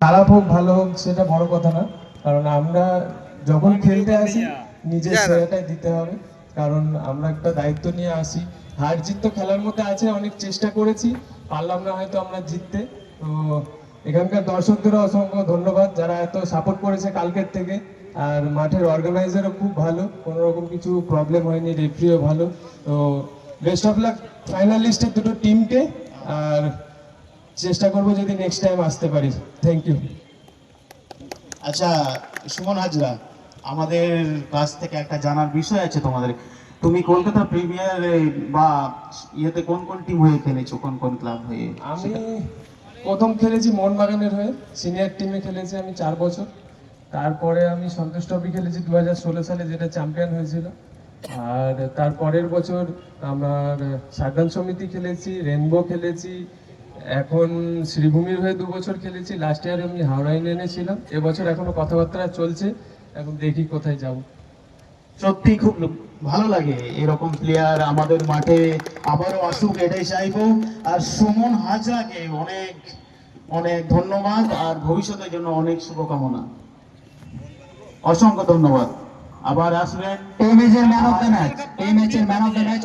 খারাপ হোক ভালো হোক সেটা বড় কথা না, কারণ আমরা যখন খেলতে আসি নিজের সেরাটাই দিতে হবে। কারণ আমরা একটা দায়িত্ব নিয়ে আসি। হার জিত তো খেলার মধ্যে আছে, অনেক চেষ্টা করেছি, পারলাম না হয়তো আমরা জিততে। তো এখানকার দর্শকদেরও অসংখ্য ধন্যবাদ যারা এত সাপোর্ট করেছে কালকের থেকে। আর মাঠের অর্গানাইজারও খুব ভালো, কোনো রকম কিছু প্রবলেম হয়নি, রেফারিও ভালো। তো বেস্ট অফ লাক ফাইনালিস্টের দুটো টিমকে। আর চেষ্টা করবো যদি নেক্সট টাইম আসতে পারি। Thank you. আচ্ছা সুমন হাজরা, আমাদের কাছ থেকে একটা জানার বিষয় আছে তোমাদের। তুমি কলকাতা প্রিমিয়ার বা ইয়েতে কোন কোন টিম হয়ে খেলেছো, কোন কোন ক্লাব হয়ে? আমি প্রথম খেলেছি মোহনবাগানের হয়ে, সিনিয়র টিমে খেলেছি আমি 4 বছর। তারপরে আমি সন্তোষ ট্রফি খেলেছি 2016 সালে, যেটা চ্যাম্পিয়ন হয়েছিল। আর তার পরের বছর আমার সাধারণ সমিতি খেলেছি, রেনবো খেলেছি। এখন শ্রীভূমির হয়ে 2 বছর খেলেছি। লাস্ট ইয়ার আমি হাওড়া ইউনিয়নে ছিলাম। এবছর এখনো কথাবার্তা চলছে, এখন দেখি কোথায় যাব। সত্যি খুব ভালো লাগে এরকম প্লেয়ার আমাদের মাঠে আবারও আসুক, এটাই চাইবো। আর সুমন হাজরাকে অনেক অনেক ধন্যবাদ, আর ভবিষ্যতের জন্য অনেক শুভকামনা। অসংখ্য ধন্যবাদ। আবার আসবেন। এই ম্যাচের ম্যান অফ দ্য ম্যাচ